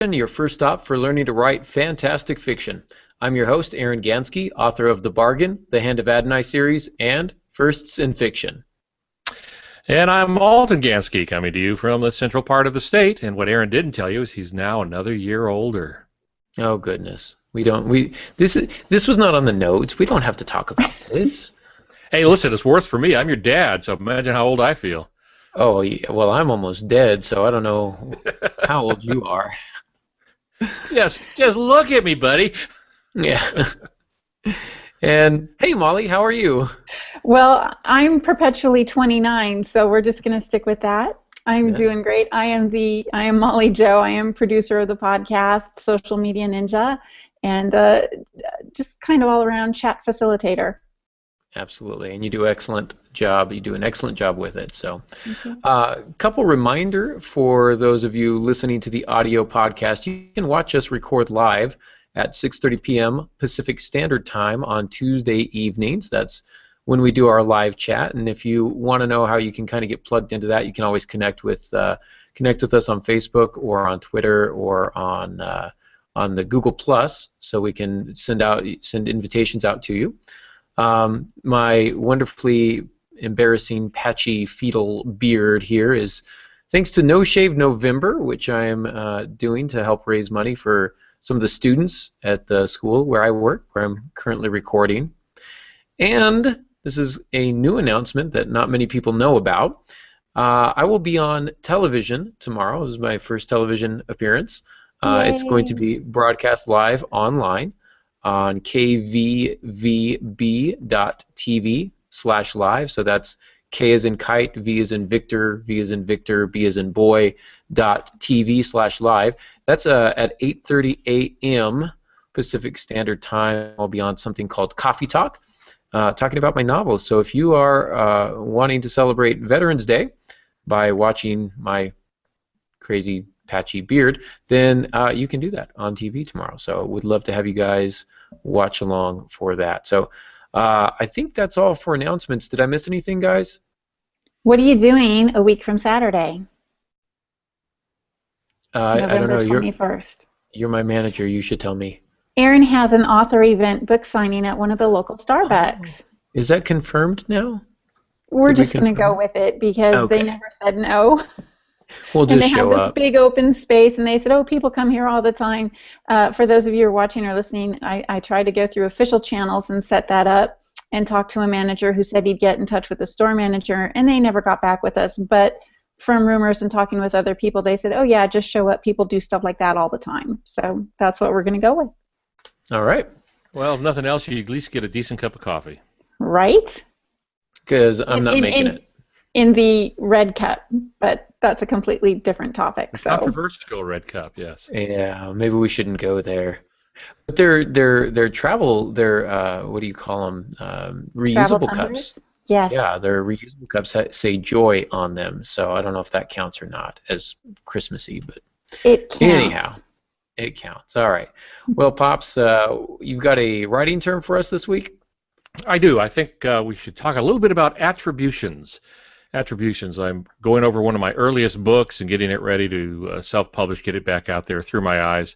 Your first stop for learning to write fantastic fiction. I'm your host, Aaron Gansky, author of The Bargain, the Hand of Adonai series, and Firsts in Fiction. And I'm Alton Gansky, coming to you from the central part of the state. And what Aaron didn't tell you is he's now another year older. Oh goodness, this was not on the notes. We don't have to talk about this. Hey, listen, it's worse for me. I'm your dad, so imagine how old I feel. Oh yeah, well, I'm almost dead, so I don't know how old you are. Yes, just look at me, buddy. Yeah. And hey, Molly, how are you? Well, I'm perpetually 29, so we're just going to stick with that. I'm doing great. I am Molly Joe. I am producer of the podcast, Social Media Ninja, and just kind of all around chat facilitator. Absolutely, and you do an excellent job. You do an excellent job with it. So, couple reminder for those of you listening to the audio podcast, you can watch us record live at 6:30 p.m. Pacific Standard Time on Tuesday evenings. That's when we do our live chat. And if you want to know how you can kind of get plugged into that, you can always connect with us on Facebook or on Twitter or on the Google Plus, so we can send invitations out to you. My wonderfully embarrassing, patchy, fetal beard here is thanks to No Shave November, which I am doing to help raise money for some of the students at the school where I work, where I'm currently recording. And this is a new announcement that not many people know about. I will be on television tomorrow. This is my first television appearance. It's going to be broadcast live online on kvvb.tv/live. So that's K as in kite, V as in Victor, V as in Victor, B as in boy, .tv/live. That's at 8:30 a.m. Pacific Standard Time. I'll be on something called Coffee Talk, talking about my novels. So if you are wanting to celebrate Veterans Day by watching my crazy patchy beard, then you can do that on TV tomorrow. So would love to have you guys watch along for that. So I think that's all for announcements. Did I miss anything, guys? What are you doing a week from Saturday? I don't know. November 21st. You're my manager. You should tell me. Aaron has an author event book signing at one of the local Starbucks. Is that confirmed now? We're just going to go with it because they never said no. We'll just and they have this big open space, and they said, oh, people come here all the time. For those of you who are watching or listening, I tried to go through official channels and set that up and talk to a manager who said he'd get in touch with the store manager, and they never got back with us. But from rumors and talking with other people, they said, oh, yeah, just show up. People do stuff like that all the time. So that's what we're going to go with. All right. Well, if nothing else, you at least get a decent cup of coffee. Right? Because I'm not making it. In the red cup, but that's a completely different topic. So controversial red cup, yes. Yeah, maybe we shouldn't go there. But they're travel, what do you call them? Reusable cups. Yes. Yeah, they're reusable cups that say joy on them. So I don't know if that counts or not as Christmassy, but it counts. Anyhow, it counts. All right. Well, Pops, you've got a writing term for us this week? I do. I think we should talk a little bit about attributions. Attributions. I'm going over one of my earliest books and getting it ready to self-publish, get it back out there through my eyes.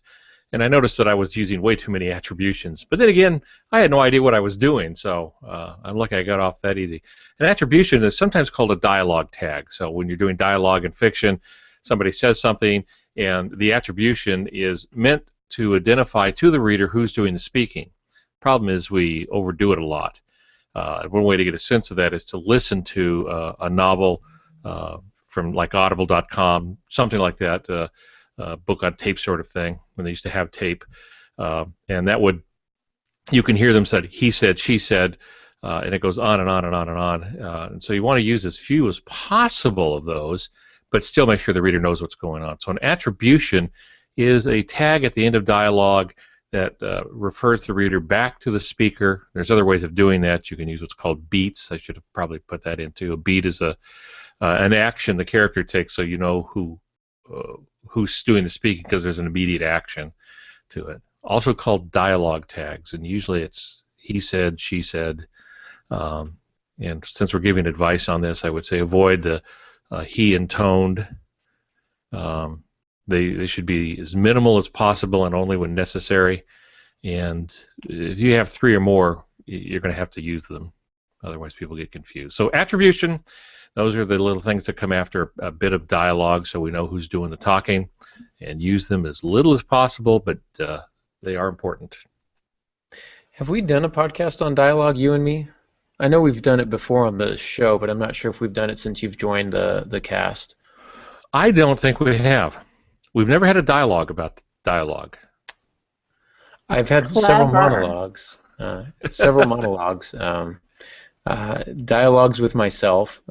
And I noticed that I was using way too many attributions. But then again, I had no idea what I was doing, so I'm lucky I got off that easy. An attribution is sometimes called a dialogue tag. So when you're doing dialogue in fiction, somebody says something, and the attribution is meant to identify to the reader who's doing the speaking. Problem is we overdo it a lot. One way to get a sense of that is to listen to a novel from like audible.com, something like that, book on tape sort of thing, when they used to have tape. And that would, you can hear them said, he said, she said, and it goes on and on and on and on. And so you want to use as few as possible of those, but still make sure the reader knows what's going on. So an attribution is a tag at the end of dialogue that refers the reader back to the speaker. There's other ways of doing that. You can use what's called beats. I should have probably put that into. A beat is an action the character takes, so you know who's doing the speaking because there's an immediate action to it. Also called dialogue tags, and usually it's he said, she said. And since we're giving advice on this, I would say avoid the he intoned. They should be as minimal as possible and only when necessary. And if you have 3 or more, you're going to have to use them. Otherwise, people get confused. So attribution, those are the little things that come after a bit of dialogue, so we know who's doing the talking, and use them as little as possible, but they are important. Have we done a podcast on dialogue, you and me? I know we've done it before on the show, but I'm not sure if we've done it since you've joined the cast. I don't think we have. We've never had a dialogue about dialogue. I've had several monologues. Dialogues with myself.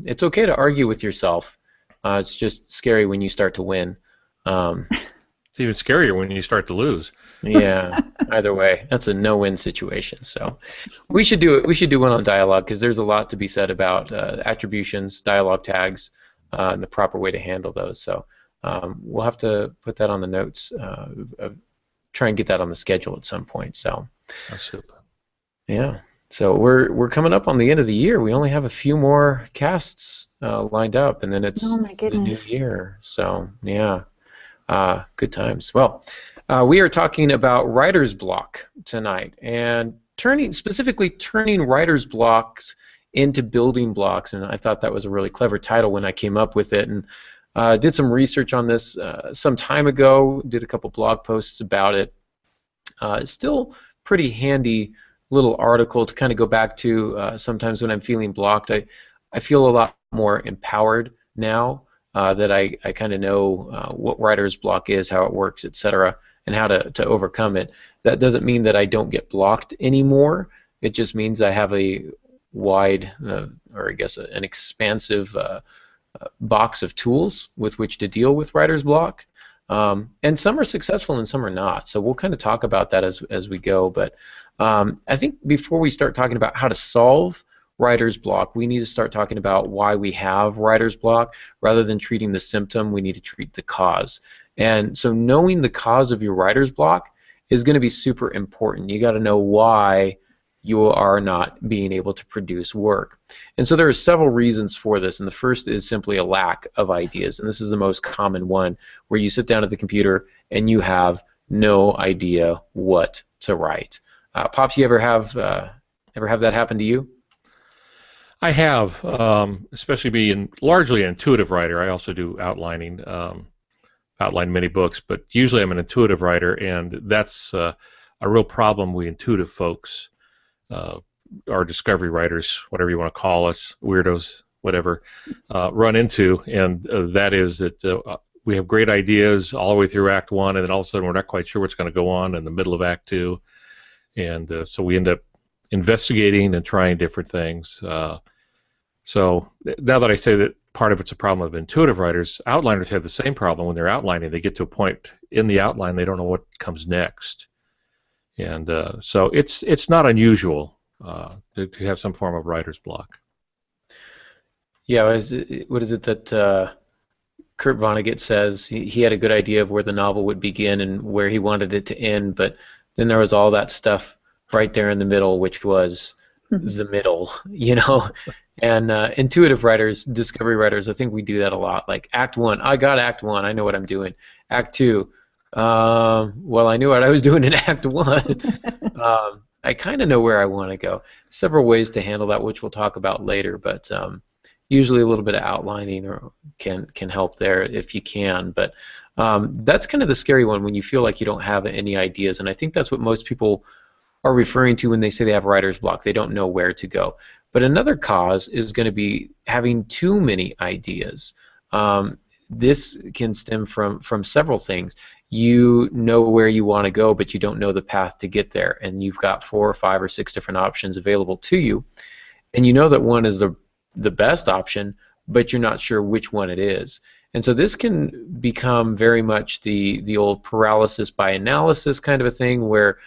It's okay to argue with yourself. It's just scary when you start to win. It's even scarier when you start to lose. Yeah. Either way, that's a no-win situation. So we should do it. We should do one on dialogue because there's a lot to be said about attributions, dialogue tags, and the proper way to handle those. So we'll have to put that on the notes. Try and get that on the schedule at some point. So. That's super. Yeah. So we're coming up on the end of the year. We only have a few more casts lined up, and then it's the new year. So yeah, good times. Well, we are talking about writer's block tonight, and specifically turning writer's blocks into building blocks. And I thought that was a really clever title when I came up with it, and did some research on this some time ago. Did a couple blog posts about it. Still pretty handy little article to kind of go back to. Sometimes when I'm feeling blocked, I feel a lot more empowered now that I kind of know what writer's block is, how it works, etc., and how to overcome it. That doesn't mean that I don't get blocked anymore. It just means I have a wide, or I guess an expansive box of tools with which to deal with writer's block. And some are successful and some are not. So we'll kind of talk about that as we go. But I think before we start talking about how to solve writer's block, we need to start talking about why we have writer's block. Rather than treating the symptom, we need to treat the cause. And so knowing the cause of your writer's block is going to be super important. You got to know why you are not being able to produce work. And so there are several reasons for this, and the first is simply a lack of ideas, and this is the most common one, where you sit down at the computer and you have no idea what to write. Pops, you ever have that happen to you? I have, especially being largely an intuitive writer. I also do outlining, outline many books, but usually I'm an intuitive writer, and that's a real problem we intuitive folks, our discovery writers, whatever you want to call us, weirdos, whatever, run into, and that is that we have great ideas all the way through Act 1, and then all of a sudden we're not quite sure what's going to go on in the middle of Act 2, and so we end up investigating and trying different things. So now that I say that part of it's a problem of intuitive writers, outliners have the same problem when they're outlining. They get to a point in the outline they don't know what comes next. And so it's not unusual to have some form of writer's block. Yeah, what is it that Kurt Vonnegut says? He had a good idea of where the novel would begin and where he wanted it to end, but then there was all that stuff right there in the middle, which was the middle, you know? And intuitive writers, discovery writers, I think we do that a lot. Like Act 1, I got Act 1, I know what I'm doing. Act 2, well, I knew what I was doing in Act 1. I kind of know where I want to go. Several ways to handle that, which we'll talk about later, but usually a little bit of outlining can help there if you can. But that's kind of the scary one when you feel like you don't have any ideas, and I think that's what most people are referring to when they say they have writer's block. They don't know where to go. But another cause is going to be having too many ideas. This can stem from several things. You know where you want to go, but you don't know the path to get there, and you've got 4 or 5 or 6 different options available to you, and you know that one is the best option, but you're not sure which one it is. And so this can become very much the old paralysis by analysis kind of a thing, where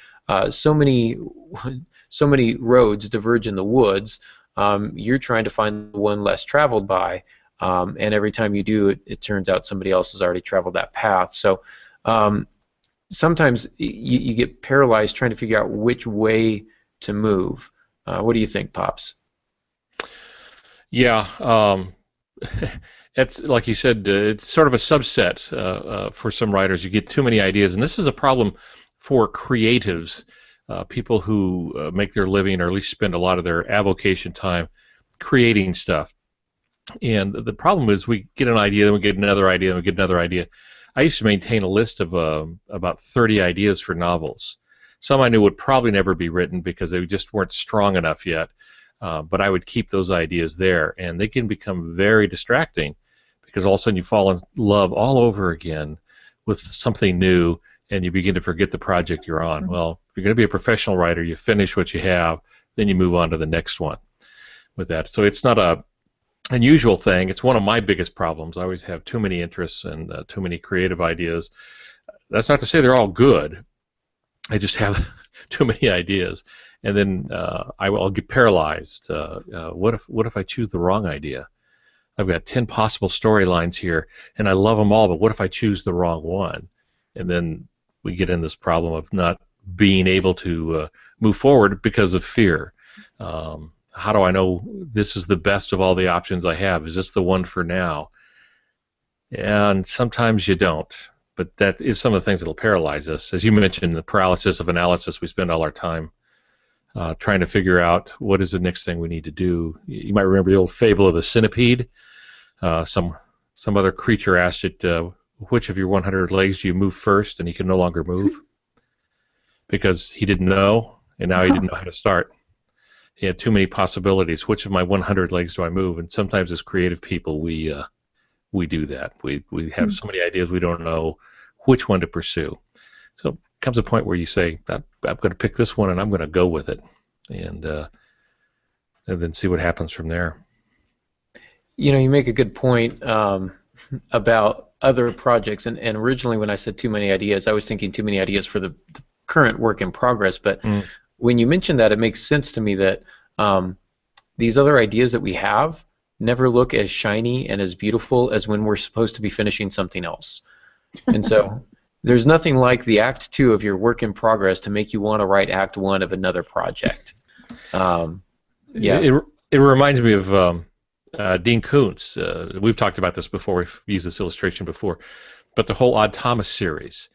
so many roads diverge in the woods. You're trying to find the one less traveled by, and every time you do, it turns out somebody else has already traveled that path. So sometimes you get paralyzed trying to figure out which way to move. What do you think, Pops? Yeah, it's like you said, it's sort of a subset for some writers. You get too many ideas, and this is a problem for creatives, people who make their living or at least spend a lot of their avocation time creating stuff. And the problem is we get an idea, then we get another idea, then we get another idea. I used to maintain a list of about 30 ideas for novels. Some I knew would probably never be written because they just weren't strong enough yet, but I would keep those ideas there, and they can become very distracting because all of a sudden you fall in love all over again with something new, and you begin to forget the project you're on. Well, if you're going to be a professional writer, you finish what you have, then you move on to the next one with that. So it's not a unusual thing. It's one of my biggest problems. I always have too many interests and too many creative ideas. That's not to say they're all good. I just have too many ideas, and then I'll get paralyzed. What if I choose the wrong idea? I've got 10 possible storylines here, and I love them all, but what if I choose the wrong one? And then we get in this problem of not being able to move forward because of fear. How do I know this is the best of all the options I have? Is this the one for now? And sometimes you don't. But that is some of the things that will paralyze us. As you mentioned, the paralysis of analysis, we spend all our time trying to figure out what is the next thing we need to do. You might remember the old fable of the centipede. Some other creature asked it, which of your 100 legs do you move first? And he could no longer move because he didn't know, and now he didn't know how to start. He had too many possibilities. Which of my 100 legs do I move? And sometimes as creative people, we do that. We have so many ideas we don't know which one to pursue. So it comes a point where you say, I'm going to pick this one and I'm going to go with it, and then see what happens from there. You know, you make a good point about other projects, and originally when I said too many ideas, I was thinking too many ideas for the current work in progress, but when you mentioned that, it makes sense to me that these other ideas that we have never look as shiny and as beautiful as when we're supposed to be finishing something else. And so there's nothing like the Act 2 of your work in progress to make you want to write Act 1 of another project. It reminds me of Dean Koontz. We've talked about this before. We've used this illustration before. But the whole Odd Thomas series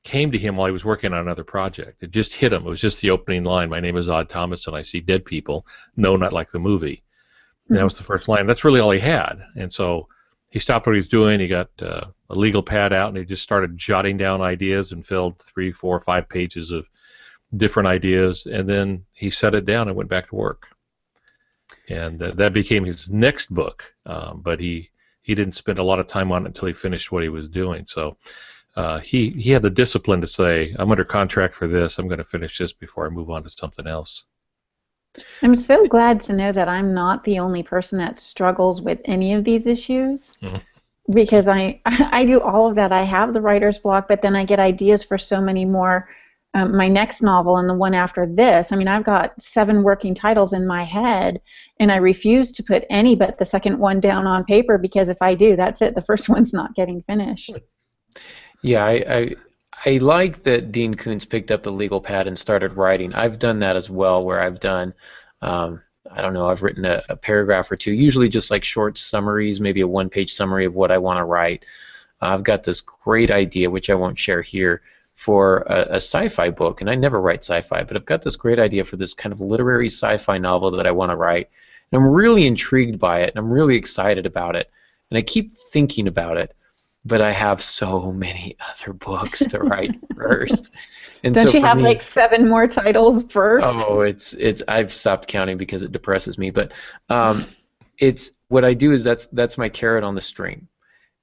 came to him while he was working on another project. It just hit him. It was just the opening line, "My name is Odd Thomas and I see dead people. No, not like the movie." And that was the first line. That's really all he had. And so he stopped what he was doing. He got a legal pad out, and he just started jotting down ideas and filled 3, 4, 5 pages of different ideas. And then he set it down and went back to work. And that became his next book. But he didn't spend a lot of time on it until he finished what he was doing. So he had the discipline to say, I'm under contract for this. I'm going to finish this before I move on to something else. I'm so glad to know that I'm not the only person that struggles with any of these issues, because I do all of that. I have the writer's block, but then I get ideas for so many more. My next novel and the one after this, I mean, I've got 7 working titles in my head, and I refuse to put any but the second one down on paper, because if I do, that's it. The first one's not getting finished. Yeah, I like that Dean Koontz picked up the legal pad and started writing. I've done that as well, where I've done, I don't know, I've written a paragraph or 2, usually just like short summaries, maybe a 1-page summary of what I want to write. I've got this great idea, which I won't share here, for a sci-fi book, and I never write sci-fi, but I've got this great idea for this kind of literary sci-fi novel that I want to write, and I'm really intrigued by it, and I'm really excited about it, and I keep thinking about it, but I have so many other books to write first. And Don't so you have me, like 7 more titles first? Oh, it's I've stopped counting because it depresses me. But it's what I do is that's my carrot on the string.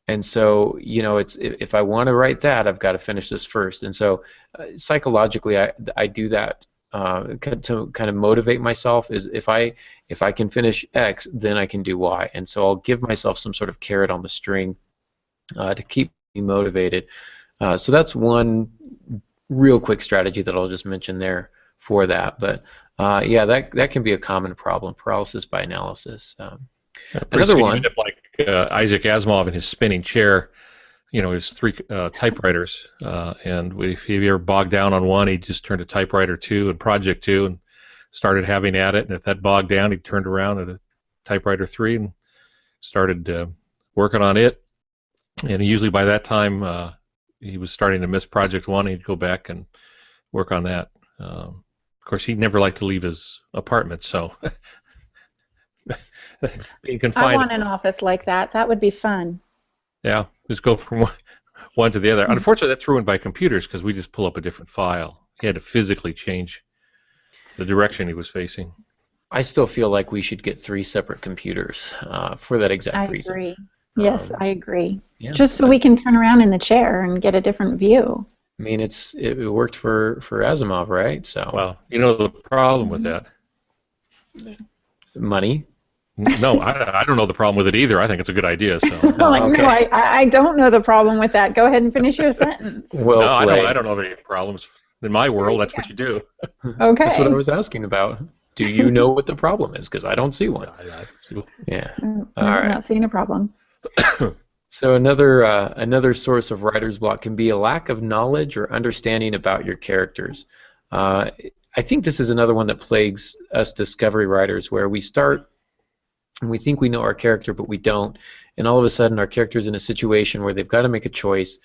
And so it's if I want to write that, I've got to finish this first. And so psychologically, I do that to kind of motivate myself. Is if I can finish X, then I can do Y. And so I'll give myself some sort of carrot on the string to keep me motivated. So that's one real quick strategy that I'll just mention there for that. But yeah, that can be a common problem, paralysis by analysis. Another one, you end up like Isaac Asimov in his spinning chair, his 3 typewriters, and if he ever bogged down on one, he just turned to typewriter 2 and project 2 and started having at it, and if that bogged down, he turned around at a typewriter 3 and started working on it, and usually by that time he was starting to miss Project 1. He'd go back and work on that. Of course, he never liked to leave his apartment, so being confined. I want an office like that. That would be fun. Yeah, just go from one to the other. Unfortunately, that's ruined by computers because we just pull up a different file. He had to physically change the direction he was facing. I still feel like we should get 3 separate computers for that exact reason. I agree. Yes, I agree. Yeah, just so we can turn around in the chair and get a different view. I mean, it worked for Asimov, right? So. Well, you know the problem with that. Money. No, I don't know the problem with it either. I think it's a good idea. So. No, I don't know the problem with that. Go ahead and finish your sentence. Well, no, I don't know of any problems. In my world, that's what you do. Okay. That's what I was asking about. Do you know what the problem is? Because I don't see one. Yeah. I'm All right. not seeing a problem. So another source of writer's block can be a lack of knowledge or understanding about your characters. I think this is another one that plagues us discovery writers, where we start and we think we know our character, but we don't, and all of a sudden our character's in a situation where they've got to make a choice,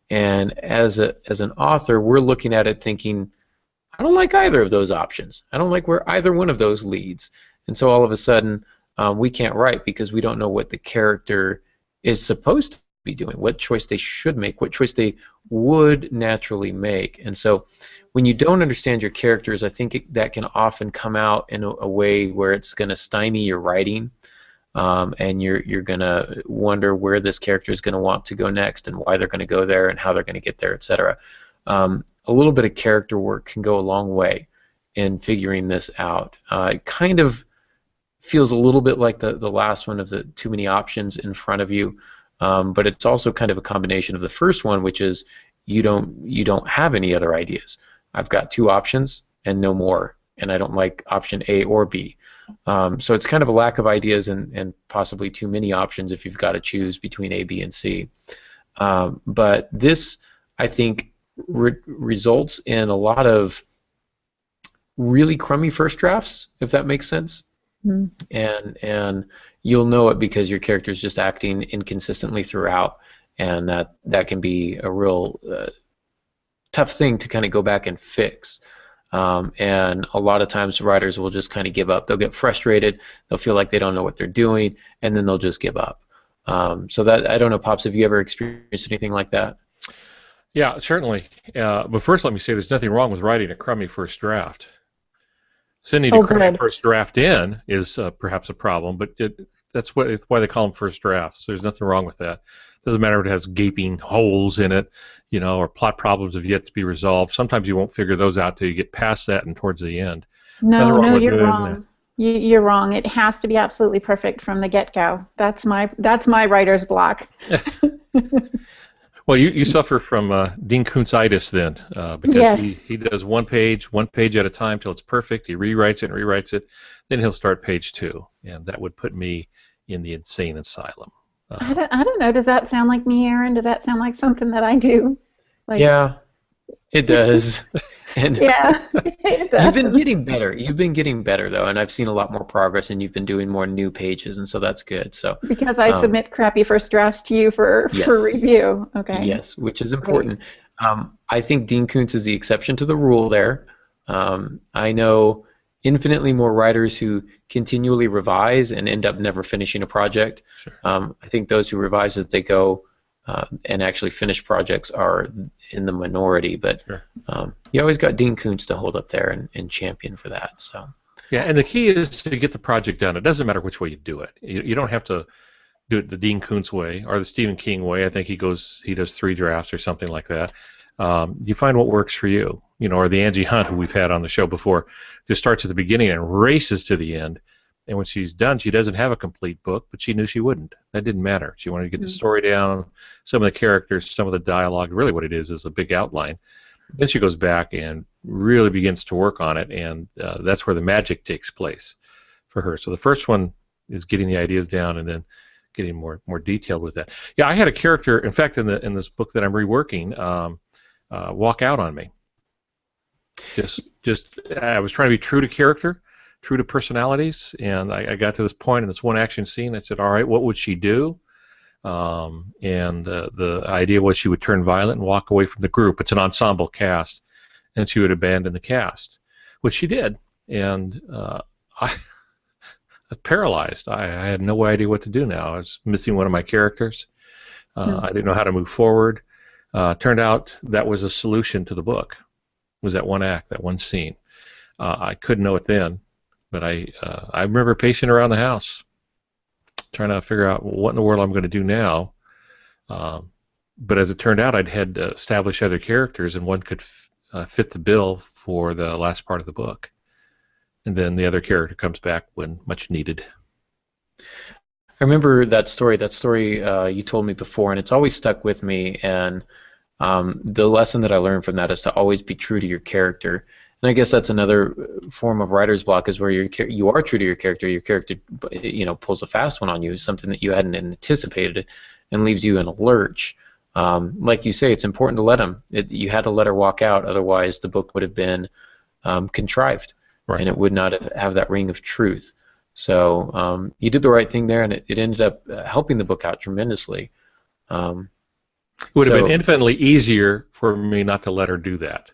and as an author, we're looking at it thinking, I don't like either of those options. I don't like where either one of those leads, and so all of a sudden we can't write because we don't know what the character is supposed to be doing, what choice they should make, what choice they would naturally make. And so when you don't understand your characters, I think that can often come out in a way where it's going to stymie your writing, and you're going to wonder where this character is going to want to go next and why they're going to go there and how they're going to get there, etc. A little bit of character work can go a long way in figuring this out. It kind of feels a little bit like the last one of the too many options in front of you, but it's also kind of a combination of the first one, which is you don't have any other ideas. I've got 2 options and no more, and I don't like option A or B. So it's kind of a lack of ideas and possibly too many options if you've got to choose between A, B, and C. But this, I think, results in a lot of really crummy first drafts, if that makes sense. And you'll know it because your character's just acting inconsistently throughout, and that can be a real tough thing to kind of go back and fix. And a lot of times writers will just kind of give up. They'll get frustrated, they'll feel like they don't know what they're doing, and then they'll just give up. So that, I don't know, Pops, have you ever experienced anything like that? Yeah, certainly. But first let me say there's nothing wrong with writing a crummy first draft. Sending a crummy first draft in is perhaps a problem, but that's why they call them first drafts. There's nothing wrong with that. Doesn't matter if it has gaping holes in it, or plot problems have yet to be resolved. Sometimes you won't figure those out till you get past that and towards the end. No, you're wrong. You're wrong. It has to be absolutely perfect from the get-go. That's my writer's block. Well, you suffer from Dean Koontz-itis then, because yes. he does one page at a time till it's perfect. He rewrites it, then he'll start page 2, and that would put me in the insane asylum. I don't know. Does that sound like me, Aaron? Does that sound like something that I do? Yeah, it does. And yeah, it does. You've been getting better. You've been getting better, though, and I've seen a lot more progress, and you've been doing more new pages, and so that's good. So because I submit crappy first drafts to you for review. Okay. Yes, which is important. I think Dean Koontz is the exception to the rule there. I know infinitely more writers who continually revise and end up never finishing a project. Sure. I think those who revise as they go and actually finish projects are in the minority, but sure. You always got Dean Koontz to hold up there and champion for that. So yeah, and the key is to get the project done. It doesn't matter which way you do it. You don't have to do it the Dean Koontz way or the Stephen King way. I think he does 3 drafts or something like that. You find what works for you, or the Angie Hunt, who we've had on the show before, just starts at the beginning and races to the end. And when she's done, she doesn't have a complete book, but she knew she wouldn't. That didn't matter. She wanted to get the story down, some of the characters, some of the dialogue. Really what it is a big outline. Then she goes back and really begins to work on it, and that's where the magic takes place for her. So the first one is getting the ideas down and then getting more detailed with that. Yeah, I had a character, in fact, in this book that I'm reworking, walk out on me. Just I was trying to be true to character, true to personalities, and I got to this point in this one action scene. I said, all right, what would she do? And the idea was she would turn violent and walk away from the group. It's an ensemble cast, and she would abandon the cast, which she did. And I was paralyzed. I had no idea what to do now. I was missing one of my characters. I didn't know how to move forward. Turned out that was a solution to the book, was that one act, that one scene. I couldn't know it then, but I remember pacing around the house trying to figure out what in the world I'm going to do now. But as it turned out, I'd had established other characters, and one could fit the bill for the last part of the book. And then the other character comes back when much needed. I remember that story. That story you told me before, and it's always stuck with me. And the lesson that I learned from that is to always be true to your character. And I guess that's another form of writer's block, is where you are true to your character. Your character, pulls a fast one on you, something that you hadn't anticipated, and leaves you in a lurch. Like you say, it's important to let him. You had to let her walk out, otherwise the book would have been contrived, right, and it would not have that ring of truth. So you did the right thing there, and it ended up helping the book out tremendously. It would have been infinitely easier for me not to let her do that.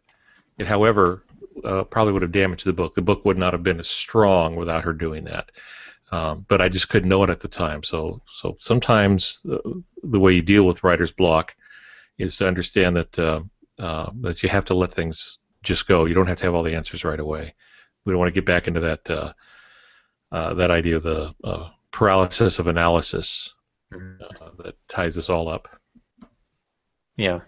It, however, probably would have damaged the book. The book would not have been as strong without her doing that. But I just couldn't know it at the time. So sometimes the way you deal with writer's block is to understand that that you have to let things just go. You don't have to have all the answers right away. We don't want to get back into that that idea of the paralysis of analysis that ties us all up. Yeah.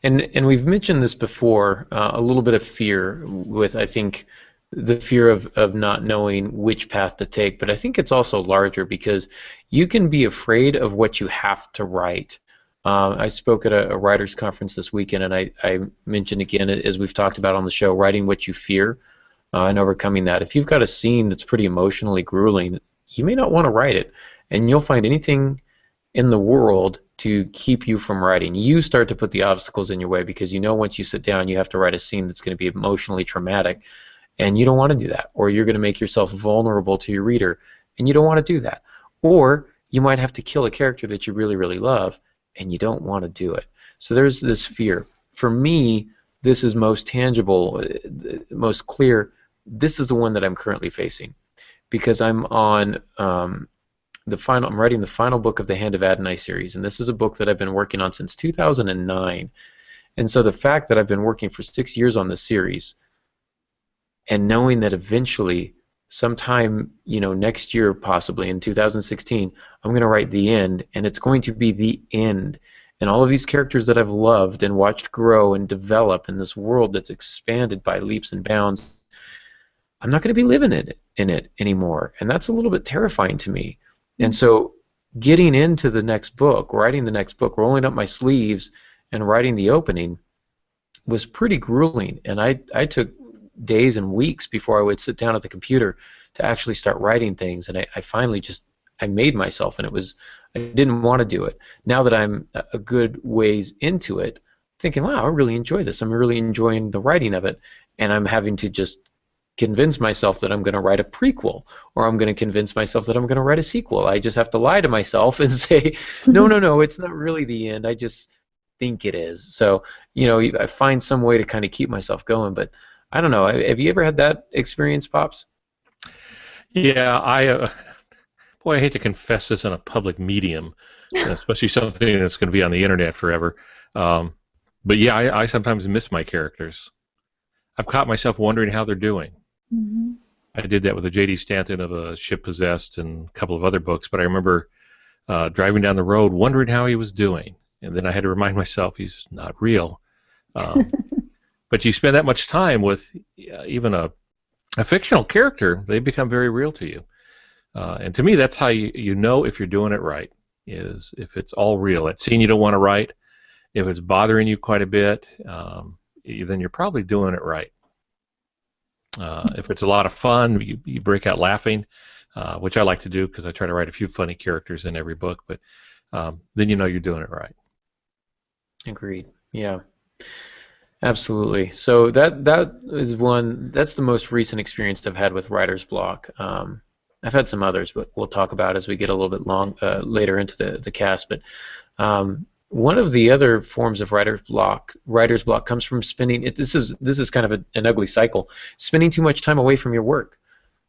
And we've mentioned this before, a little bit of fear with, I think, the fear of not knowing which path to take, but I think it's also larger because you can be afraid of what you have to write. I spoke at a writers' conference this weekend, and I mentioned again, as we've talked about on the show, writing what you fear and overcoming that. If you've got a scene that's pretty emotionally grueling, you may not want to write it, and you'll find anything in the world to keep you from writing. You start to put the obstacles in your way because you know once you sit down you have to write a scene that's going to be emotionally traumatic, and you don't want to do that, or you're going to make yourself vulnerable to your reader, and you don't want to do that. Or you might have to kill a character that you really, really love, and you don't want to do it. So there's this fear. For me, this is most tangible, most clear. This is the one that I'm currently facing because I'm on I'm writing the final book of the Hand of Adonai series, and this is a book that I've been working on since 2009. And so the fact that I've been working for 6 years on this series, and knowing that eventually, sometime next year, possibly in 2016, I'm going to write the end, and it's going to be the end. And all of these characters that I've loved and watched grow and develop in this world that's expanded by leaps and bounds, I'm not going to be living in it anymore, and that's a little bit terrifying to me. And so getting into the next book, writing the next book, rolling up my sleeves and writing the opening was pretty grueling. And I took days and weeks before I would sit down at the computer to actually start writing things. And I finally I made myself, and I didn't want to do it. Now that I'm a good ways into it, thinking, wow, I really enjoy this. I'm really enjoying the writing of it. And I'm having to just convince myself that I'm going to write a prequel, or I'm going to convince myself that I'm going to write a sequel. I just have to lie to myself and say, no, it's not really the end. I just think it is. So, I find some way to kind of keep myself going, but I don't know. Have you ever had that experience, Pops? Yeah, I hate to confess this in a public medium, especially something that's going to be on the internet forever. But yeah, I sometimes miss my characters. I've caught myself wondering how they're doing. Mm-hmm. I did that with a J.D. Stanton of A Ship Possessed and a couple of other books, but I remember driving down the road wondering how he was doing, and then I had to remind myself he's not real. But you spend that much time with even a fictional character, they become very real to you. And to me, that's how you know if you're doing it right, is if it's all real. That scene you don't want to write, if it's bothering you quite a bit, then you're probably doing it right. If it's a lot of fun, you break out laughing, which I like to do because I try to write a few funny characters in every book, but then you know you're doing it right. Agreed. Yeah. Absolutely. So that is one. That's the most recent experience I've had with writer's block. I've had some others, but we'll talk about as we get a little bit later into the cast. But one of the other forms of writer's block comes from spending. This is kind of an ugly cycle. Spending too much time away from your work,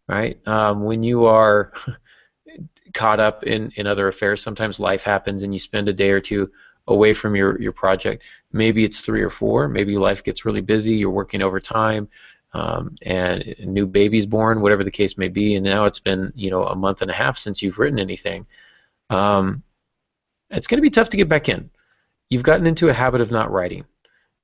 right? When you are caught up in other affairs, sometimes life happens and you spend a day or two away from your project. Maybe it's 3 or 4. Maybe life gets really busy. You're working overtime, and a new baby's born, whatever the case may be. And now it's been a month and a half since you've written anything. It's going to be tough to get back in. You've gotten into a habit of not writing,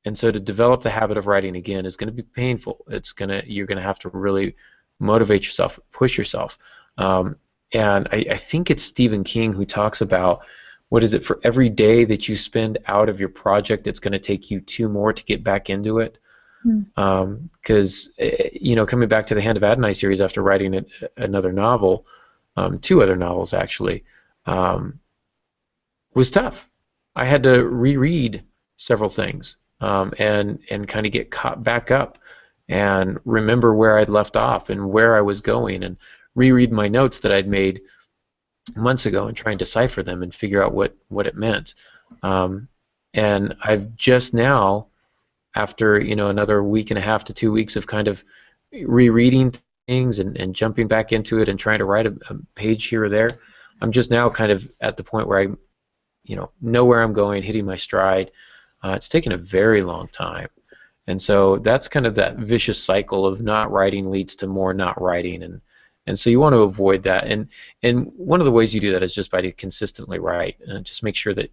and so to develop the habit of writing again is going to be painful. You're going to have to really motivate yourself, push yourself. And I think it's Stephen King who talks about, what is it, for every day that you spend out of your project, it's going to take you 2 more to get back into it. Because coming back to the Hand of Adonai series after writing another novel, 2 other novels actually, was tough. I had to reread several things, and kind of get caught back up and remember where I'd left off and where I was going, and reread my notes that I'd made months ago and try and decipher them and figure out what it meant. And I've just now, after another week and a half to 2 weeks of kind of rereading things and jumping back into it and trying to write a page here or there, I'm just now kind of at the point where I know where I'm going, hitting my stride. It's taken a very long time. And so that's kind of that vicious cycle of not writing leads to more not writing, and so you want to avoid that. And one of the ways you do that is just by to consistently write, and just make sure that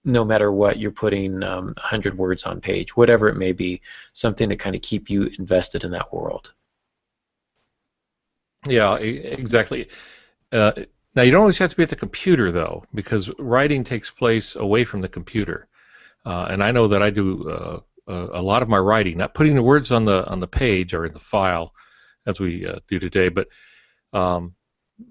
no matter what, you're putting 100 words on page, whatever it may be, something to kind of keep you invested in that world. Yeah, exactly. Now, you don't always have to be at the computer, though, because writing takes place away from the computer. And I know that I do a lot of my writing, not putting the words on the page or in the file, as we do today, but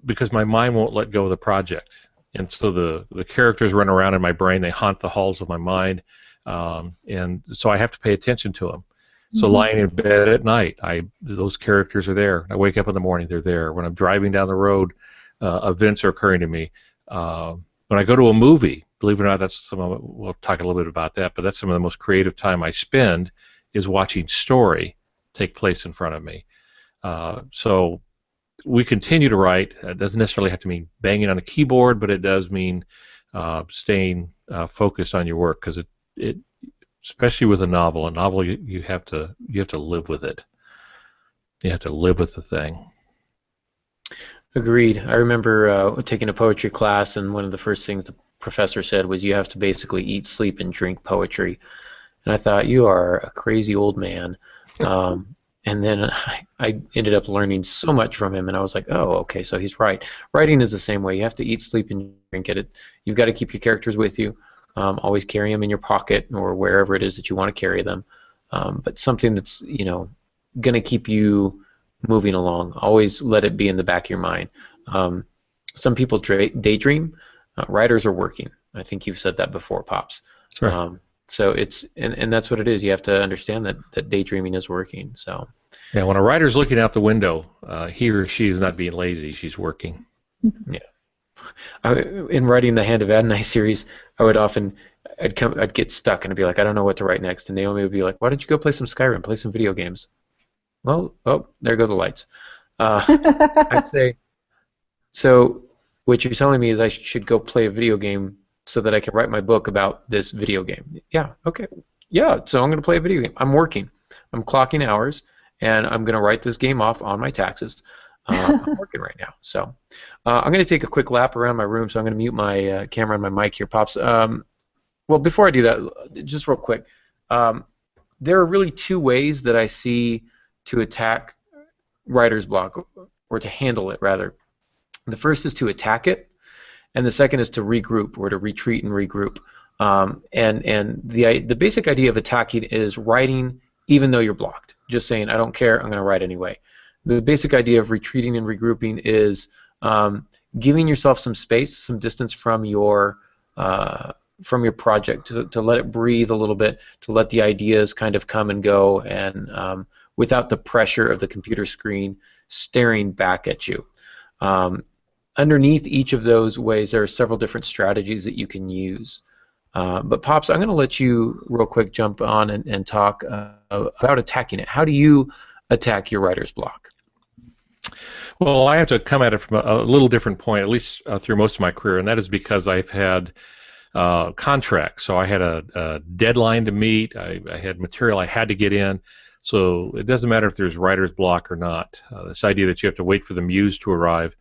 because my mind won't let go of the project. And so the characters run around in my brain, they haunt the halls of my mind, and so I have to pay attention to them. So lying in bed at night, those characters are there. I wake up in the morning, they're there. When I'm driving down the road, events are occurring to me. When I go to a movie, believe it or not, we'll talk a little bit about that, but that's some of the most creative time I spend is watching story take place in front of me. So we continue to write. It doesn't necessarily have to mean banging on a keyboard, but it does mean staying focused on your work, because it especially with a novel you have to live with it. You have to live with the thing. Agreed. I remember taking a poetry class, and one of the first things the professor said was, you have to basically eat, sleep, and drink poetry. And I thought, you are a crazy old man. And then I ended up learning so much from him, and I was like, oh, okay, so he's right. Writing is the same way. You have to eat, sleep, and drink it. You've got to keep your characters with you. Always carry them in your pocket or wherever it is that you want to carry them. But something that's going to keep you moving along. Always let it be in the back of your mind. Some people daydream. Writers are working. I think you've said that before, Pops. Sure. So it's and that's what it is. You have to understand that daydreaming is working. So yeah, when a writer's looking out the window, he or she is not being lazy. She's working. Yeah. In writing the Hand of Adonai series, I'd get stuck and I'd be like, I don't know what to write next, and Naomi would be like, why don't you go play some Skyrim, play some video games? Well, there go the lights. I'd say, so what you're telling me is I should go play a video game so that I can write my book about this video game. Yeah, okay. Yeah, so I'm going to play a video game. I'm working. I'm clocking hours, and I'm going to write this game off on my taxes. I'm working right now. So I'm going to take a quick lap around my room, so I'm going to mute my camera and my mic here, Pops. Well, before I do that, just real quick, there are really 2 ways that I see to attack writer's block, or to handle it, rather. The first is to attack it, and the second is to regroup, or to retreat and regroup. And the basic idea of attacking is writing even though you're blocked. Just saying, I don't care, I'm going to write anyway. The basic idea of retreating and regrouping is giving yourself some space, some distance from your from your project, to let it breathe a little bit, to let the ideas kind of come and go, and without the pressure of the computer screen staring back at you. Underneath each of those ways, there are several different strategies that you can use. But Pops, I'm going to let you real quick jump on and talk about attacking it. How do you attack your writer's block? Well, I have to come at it from a little different point, at least through most of my career, and that is because I've had contracts. So I had a deadline to meet. I had material I had to get in. So it doesn't matter if there's writer's block or not. This idea that you have to wait for the muse to arrive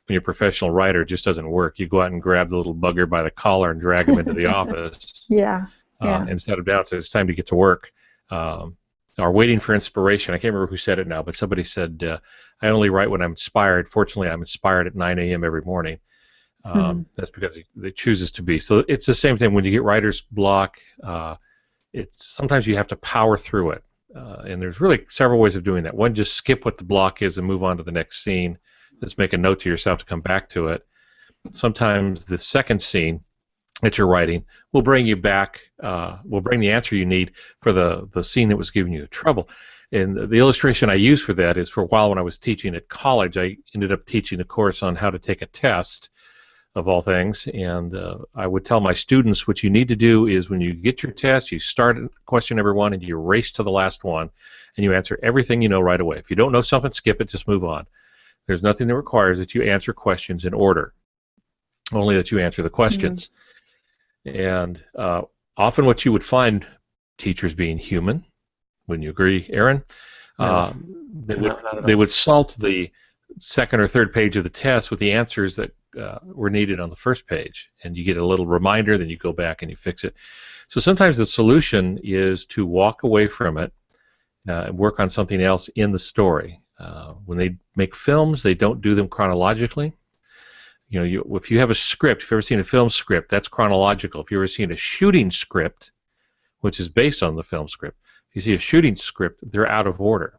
when you're a professional writer just doesn't work. You go out and grab the little bugger by the collar and drag him into the office. Yeah. Instead of down, so it's time to get to work. Or waiting for inspiration. I can't remember who said it now, but somebody said, I only write when I'm inspired. Fortunately, I'm inspired at 9 a.m. every morning. That's because it chooses to be. So it's the same thing when you get writer's block. Sometimes you have to power through it. And there's really several ways of doing that. One, just skip what the block is and move on to the next scene. Just make a note to yourself to come back to it. Sometimes the second scene that you're writing will bring you back, will bring the answer you need for the scene that was giving you the trouble. And the illustration I use for that is, for a while when I was teaching at college, I ended up teaching a course on how to take a test, of all things, and I would tell my students what you need to do is when you get your test, you start at question number 1 and you race to the last one, and you answer everything you know right away. If you don't know something, skip it, just move on. There's nothing that requires that you answer questions in order, only that you answer the questions. And often what you would find, teachers being human, wouldn't you agree, Aaron? They would salt the second or third page of the test with the answers that were needed on the first page, and you get a little reminder, then you go back and you fix it. So sometimes the solution is to walk away from it and work on something else in the story. When they make films, they don't do them chronologically. You know, if you have a script, if you've ever seen a film script, that's chronological. If you've ever seen a shooting script, which is based on the film script, if you see a shooting script, they're out of order.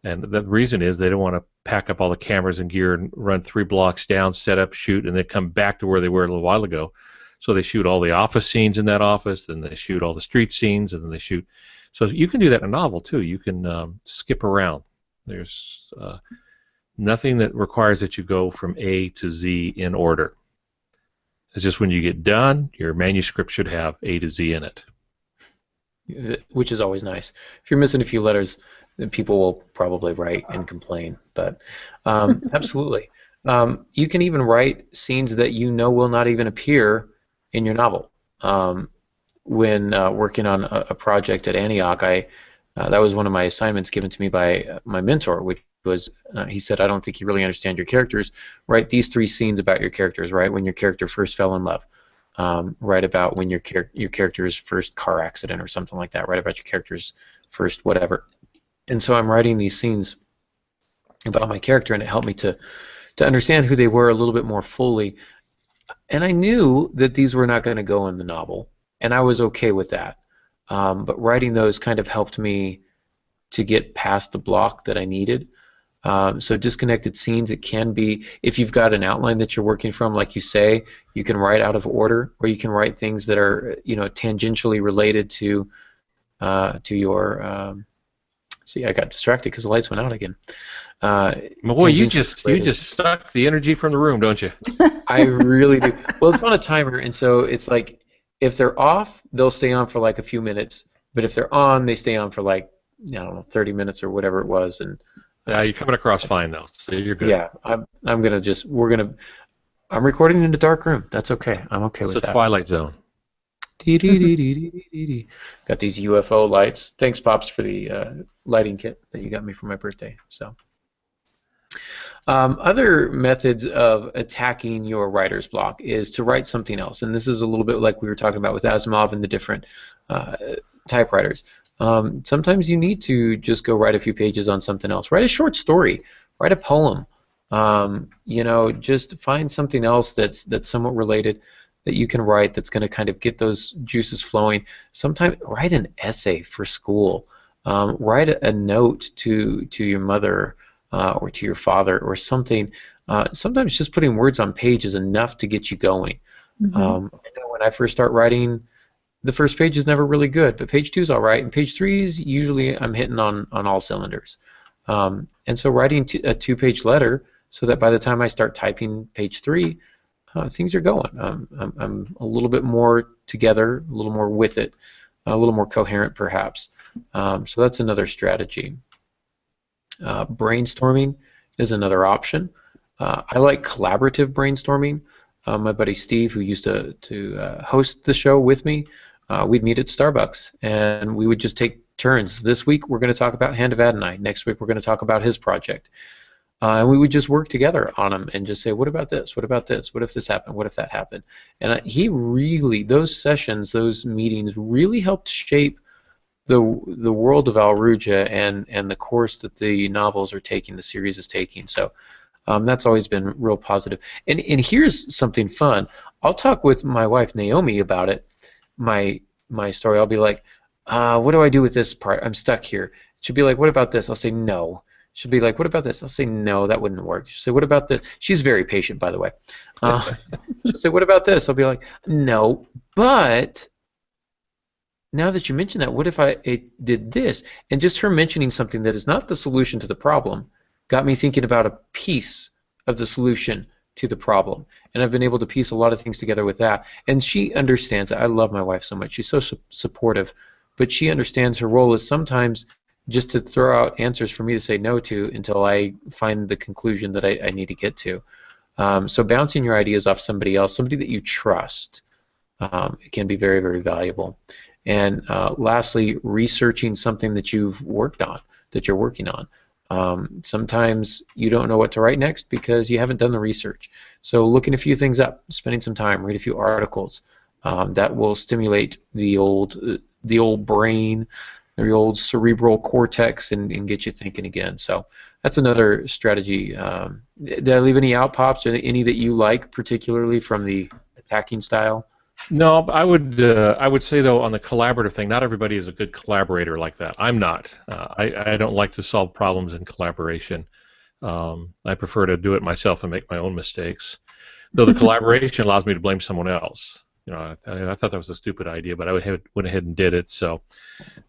And the reason is they don't want to pack up all the cameras and gear and run 3 blocks down, set up, shoot, and then come back to where they were a little while ago. So they shoot all the office scenes in that office, then they shoot all the street scenes, and then they shoot. So you can do that in a novel, too. You can skip around. There's nothing that requires that you go from A to Z in order. It's just when you get done, your manuscript should have A to Z in it. Which is always nice. If you're missing a few letters, people will probably write and complain. But absolutely. You can even write scenes that you know will not even appear in your novel. When working on a project at Antioch, that was one of my assignments given to me by my mentor, which was, he said, I don't think you really understand your characters. Write these 3 scenes about your characters, right? When your character first fell in love. Write about when your character's first car accident or something like that. Write about your character's first whatever. And so I'm writing these scenes about my character, and it helped me to understand who they were a little bit more fully. And I knew that these were not going to go in the novel, and I was okay with that. But writing those kind of helped me to get past the block that I needed. So disconnected scenes, it can be, if you've got an outline that you're working from, like you say, you can write out of order, or you can write things that are, tangentially related to your. See, I got distracted because the lights went out again. Boy, you just suck the energy from the room, don't you? I really do. Well, it's on a timer, and so it's like if they're off, they'll stay on for like a few minutes. But if they're on, they stay on for like 30 minutes or whatever it was. And you're coming across fine though, so you're good. Yeah, I'm recording in a dark room. That's okay. I'm okay with that. It's a Twilight Zone. Got these UFO lights. Thanks, Pops, for the lighting kit that you got me for my birthday. So, other methods of attacking your writer's block is to write something else, and this is a little bit like we were talking about with Asimov and the different typewriters. Sometimes you need to just go write a few pages on something else. Write a short story. Write a poem. Just find something else that's somewhat related that you can write that's going to kind of get those juices flowing. Sometimes write an essay for school. Write a note to your mother or to your father or something. Sometimes just putting words on page is enough to get you going. I know when I first start writing, the first page is never really good, but page 2 is all right, and page 3 is usually I'm hitting on all cylinders. And so writing a 2-page letter so that by the time I start typing page 3, things are going. I'm a little bit more together, a little more with it, a little more coherent perhaps. So that's another strategy. Brainstorming is another option. I like collaborative brainstorming. My buddy Steve, who used to host the show with me, we'd meet at Starbucks and we would just take turns. This week we're going to talk about Hand of Adonai. Next week we're going to talk about his project. And we would just work together on them and just say, what about this? What about this? What if this happened? What if that happened? And he really, those sessions, those meetings really helped shape the world of Al Ruja and the course that the novels are taking, the series is taking. So that's always been real positive. And here's something fun. I'll talk with my wife Naomi about it, my story. I'll be like, what do I do with this part? I'm stuck here. She'll be like, what about this? I'll say no. She'll be like, what about this? I'll say no, that wouldn't work. She'll say, what about this? She's very patient, by the way. She'll say, what about this? I'll be like, no, but now that you mention that, what if I did this? And just her mentioning something that is not the solution to the problem got me thinking about a piece of the solution to the problem. And I've been able to piece a lot of things together with that. And she understands it. I love my wife so much. She's so supportive. But she understands her role is sometimes just to throw out answers for me to say no to until I find the conclusion that I need to get to. So bouncing your ideas off somebody else, somebody that you trust, it can be very, very valuable. And lastly, researching something that you've worked on, that you're working on. Sometimes you don't know what to write next because you haven't done the research. So looking a few things up, spending some time, read a few articles, that will stimulate the old brain, the old cerebral cortex, and get you thinking again. So that's another strategy. Did I leave any out pops, or any that you like particularly from the attacking style? No, I would say though on the collaborative thing, not everybody is a good collaborator like that. I'm not. I don't like to solve problems in collaboration. I prefer to do it myself and make my own mistakes. Though the collaboration allows me to blame someone else. You know, I thought that was a stupid idea, but I went ahead and did it. So,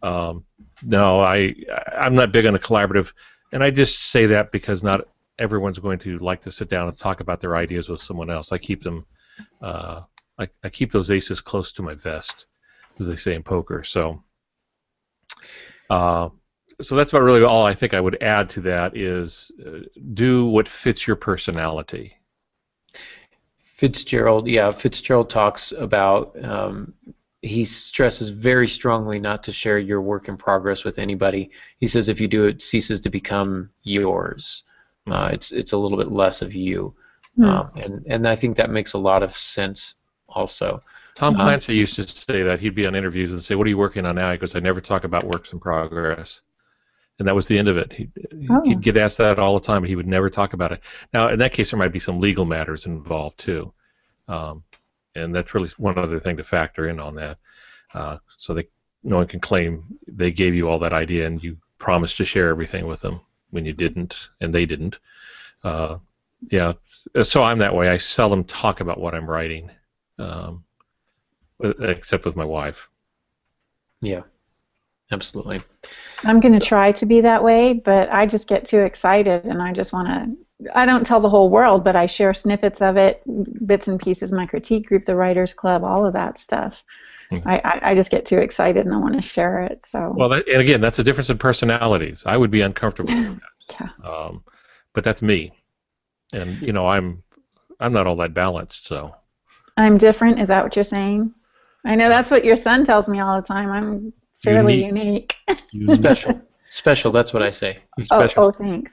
no, I'm not big on the collaborative, and I just say that because not everyone's going to like to sit down and talk about their ideas with someone else. I keep them. I keep those aces close to my vest, as they say in poker. So, so that's about really all I think I would add to that is do what fits your personality. Fitzgerald talks about, he stresses very strongly not to share your work in progress with anybody. He says if you do, it ceases to become yours. It's a little bit less of you. And I think that makes a lot of sense also. Tom Clancy used to say that. He'd be on interviews and say, what are you working on now? He goes, I never talk about works in progress. And that was the end of it. He'd get asked that all the time, but he would never talk about it. Now, in that case, there might be some legal matters involved, too. And that's really one other thing to factor in on that. So no one can claim they gave you all that idea and you promised to share everything with them when you didn't, and they didn't. Yeah, so I'm that way. I seldom talk about what I'm writing, except with my wife. Yeah. Absolutely. I'm going to try to be that way, but I just get too excited and I just want to, I don't tell the whole world, but I share snippets of it, bits and pieces, my critique group, the Writers Club, all of that stuff. I just get too excited and I want to share it. So. Well, and again, that's a difference in personalities. I would be uncomfortable with that. Yeah. But that's me. And, you know, I'm not all that balanced, so. I'm different, is that what you're saying? I know that's what your son tells me all the time. I'm fairly unique. Special. That's what I say. Oh, thanks.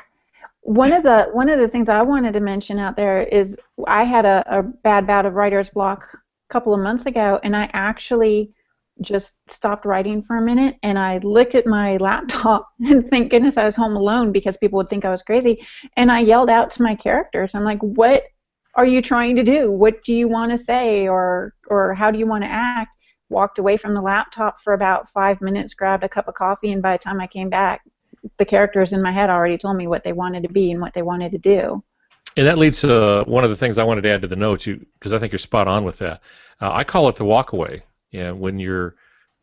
One of the things I wanted to mention out there is I had a bad bout of writer's block a couple of months ago, and I actually just stopped writing for a minute, and I looked at my laptop, and thank goodness I was home alone because people would think I was crazy, and I yelled out to my characters. I'm like, what are you trying to do? What do you want to say, or how do you want to act? Walked away from the laptop for about 5 minutes, grabbed a cup of coffee, and by the time I came back, the characters in my head already told me what they wanted to be and what they wanted to do. And that leads to one of the things I wanted to add to the notes, because I think you're spot on with that. I call it the walk away. And when you're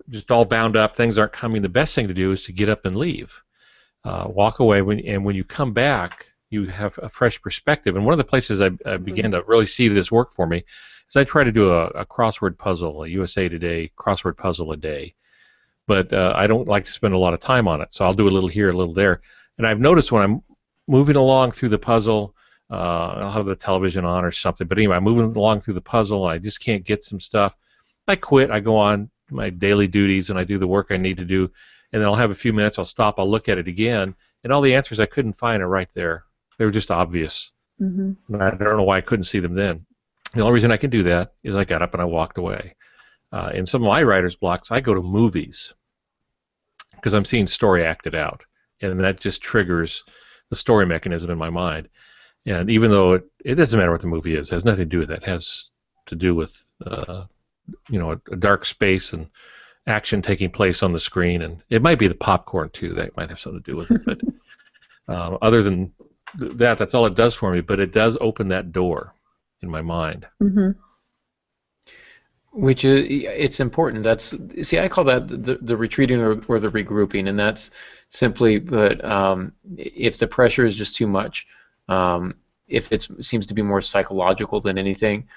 just all bound up, things aren't coming, the best thing to do is to get up and leave. Walk away, and when you come back, you have a fresh perspective. And one of the places I began to really see this work for me is I try to do a crossword puzzle, a USA Today crossword puzzle a day. But I don't like to spend a lot of time on it, so I'll do a little here, a little there. And I've noticed when I'm moving along through the puzzle, I'll have the television on or something, but anyway, I'm moving along through the puzzle, and I just can't get some stuff. I quit, I go on my daily duties, and I do the work I need to do, and then I'll have a few minutes, I'll stop, I'll look at it again, and all the answers I couldn't find are right there. They were just obvious. Mm-hmm. And I don't know why I couldn't see them then. The only reason I can do that is I got up and I walked away. In some of my writer's blocks, I go to movies because I'm seeing story acted out, and that just triggers the story mechanism in my mind. And even though it doesn't matter what the movie is, it has nothing to do with that. It has to do with a dark space and action taking place on the screen, and it might be the popcorn too. That might have something to do with it. But other than that, that's all it does for me. But it does open that door in my mind. Mm-hmm. Which is, it's important. See, I call that the retreating or the regrouping, and that's simply, but if the pressure is just too much, if it seems to be more psychological than anything,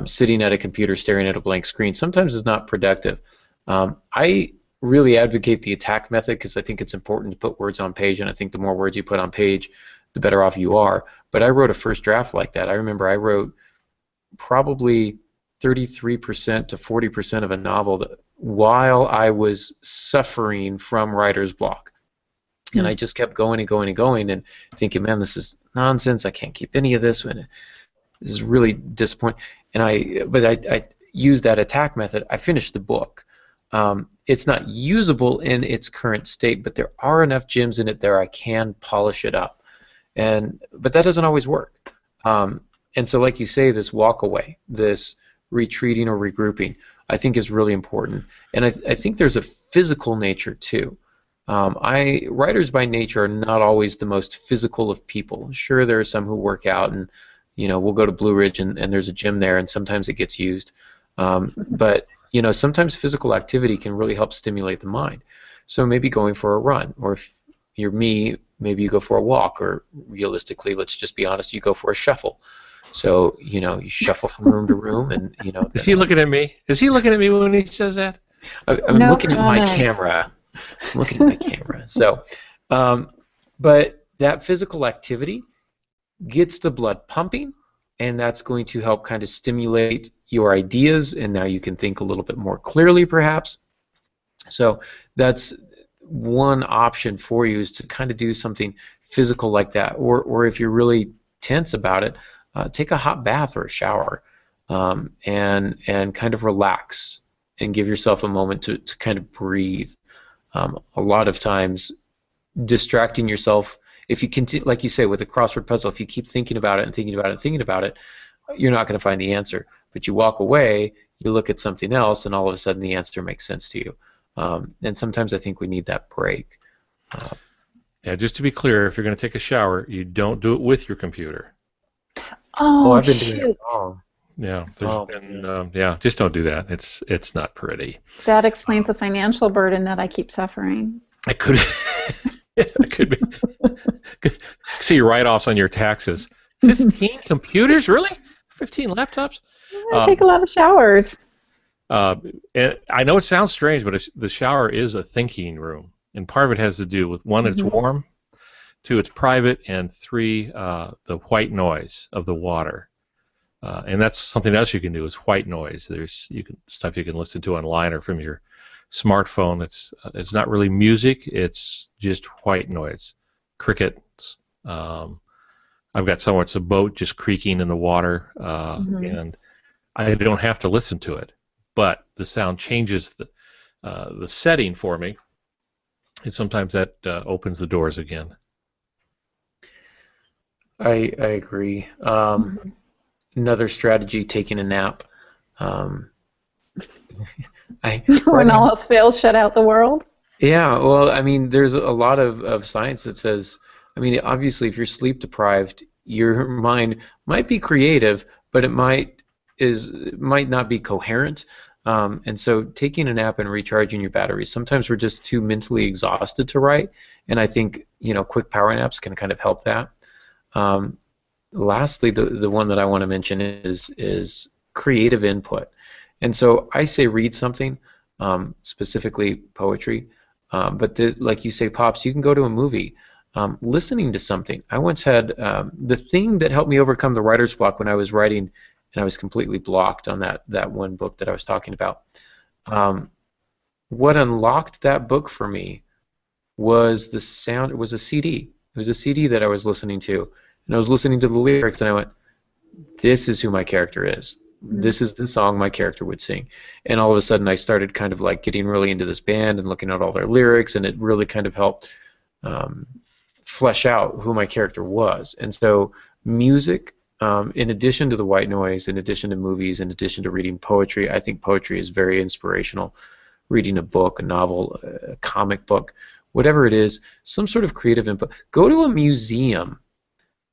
sitting at a computer staring at a blank screen sometimes is not productive. I really advocate the attack method because I think it's important to put words on page, and I think the more words you put on page, the better off you are. But I wrote a first draft like that. I remember I wrote probably 33% to 40% of a novel while I was suffering from writer's block. And I just kept going and going and going and thinking, man, this is nonsense. I can't keep any of this. This is really disappointing. And I used that attack method. I finished the book. It's not usable in its current state, but there are enough gems in it there I can polish it up. But that doesn't always work. And so, like you say, this walk away, this retreating or regrouping, I think is really important. And I think there's a physical nature too. Writers by nature are not always the most physical of people. Sure, there are some who work out, and we'll go to Blue Ridge and there's a gym there, and sometimes it gets used. But sometimes physical activity can really help stimulate the mind. So maybe going for a run, or if you're me, maybe you go for a walk, or realistically, let's just be honest, you go for a shuffle. So you shuffle from room to room, and Is he looking at me? Is he looking at me when he says that? I'm looking at my camera. I'm looking at my camera. So, but that physical activity gets the blood pumping, and that's going to help kind of stimulate your ideas, and now you can think a little bit more clearly, perhaps. So that's one option for you, is to kind of do something physical like that, or if you're really tense about it, take a hot bath or a shower, and kind of relax and give yourself a moment to kind of breathe. A lot of times, distracting yourself, if you continue, like you say, with a crossword puzzle, if you keep thinking about it and thinking about it and thinking about it, you're not going to find the answer. But you walk away, you look at something else, and all of a sudden the answer makes sense to you. And sometimes I think we need that break. Yeah, just to be clear, if you're going to take a shower, you don't do it with your computer. Oh, I've been doing it wrong. Yeah, just don't do that. It's not pretty. That explains the financial burden that I keep suffering. It could, it could be. See write-offs on your taxes. 15 computers, really? 15 laptops? I take a lot of showers. And I know it sounds strange, but the shower is a thinking room, and part of it has to do with, one, it's warm, two, it's private, and three, the white noise of the water. And that's something else you can do, is white noise. There's stuff you can listen to online or from your smartphone. It's not really music, it's just white noise. Crickets. I've got somewhere it's a boat just creaking in the water, and I don't have to listen to it, but the sound changes the setting for me, and sometimes that opens the doors again. I agree. Another strategy, taking a nap. When all else fails, shut out the world? Yeah, well, I mean, there's a lot of science that says, I mean, obviously, if you're sleep deprived, your mind might be creative, but it might not be coherent. And so taking a nap and recharging your batteries. Sometimes we're just too mentally exhausted to write, and I think quick power naps can kind of help that. Lastly, the one that I want to mention is creative input. And so I say read something, specifically poetry, but like you say, Pops, you can go to a movie. Listening to something. I once had the thing that helped me overcome the writer's block when I was writing, and I was completely blocked on that one book that I was talking about. What unlocked that book for me was the sound. It was a CD. It was a CD that I was listening to, and I was listening to the lyrics, and I went, "This is who my character is. This is the song my character would sing." And all of a sudden, I started kind of like getting really into this band and looking at all their lyrics, and it really kind of helped flesh out who my character was. And so music, in addition to the white noise, in addition to movies, in addition to reading poetry, I think poetry is very inspirational. Reading a book, a novel, a comic book, whatever it is, some sort of creative input. Go to a museum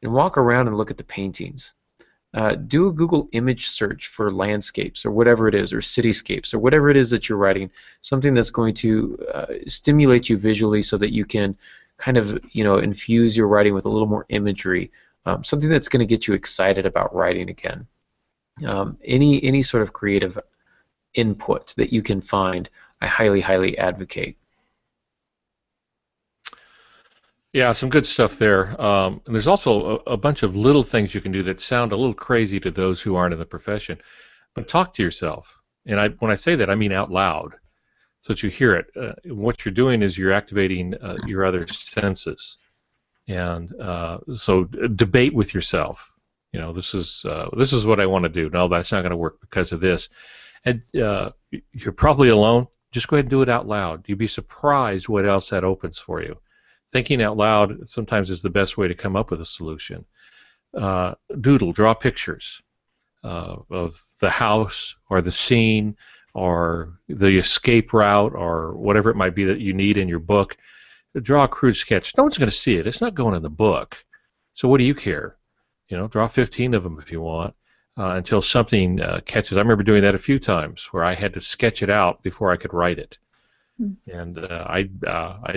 and walk around and look at the paintings. Do a Google image search for landscapes or whatever it is, or cityscapes, or whatever it is that you're writing, something that's going to stimulate you visually so that you can kind of infuse your writing with a little more imagery, something that's going to get you excited about writing again. Any sort of creative input that you can find, I highly advocate. Yeah, some good stuff there. And there's also a bunch of little things you can do that sound a little crazy to those who aren't in the profession. But talk to yourself. And when I say that, I mean out loud, so that you hear it. What you're doing is you're activating your other senses. And so debate with yourself. This is what I want to do. No, that's not going to work because of this. And you're probably alone. Just go ahead and do it out loud. You'd be surprised what else that opens for you. Thinking out loud sometimes is the best way to come up with a solution. Doodle, draw pictures of the house or the scene or the escape route or whatever it might be that you need in your book. Draw a crude sketch. No one's going to see it. It's not going in the book. So what do you care? Draw 15 of them if you want until something catches. I remember doing that a few times where I had to sketch it out before I could write it. And I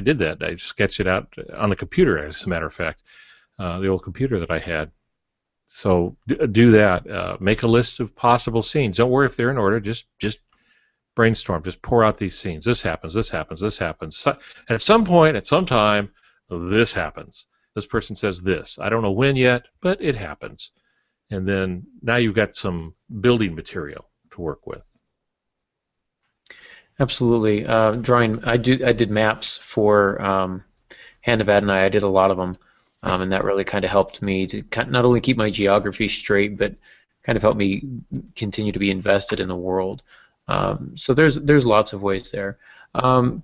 did that. I sketched it out on the computer, as a matter of fact, the old computer that I had. So do that. Make a list of possible scenes. Don't worry if they're in order. Just brainstorm. Just pour out these scenes. This happens. This happens. This happens. So, at some point, at some time, this happens. This person says this. I don't know when yet, but it happens. And then now you've got some building material to work with. Absolutely. Drawing. I did maps for Hand of Ad, and I did a lot of them, and that really kind of helped me to not only keep my geography straight, but kind of helped me continue to be invested in the world. So there's lots of ways there.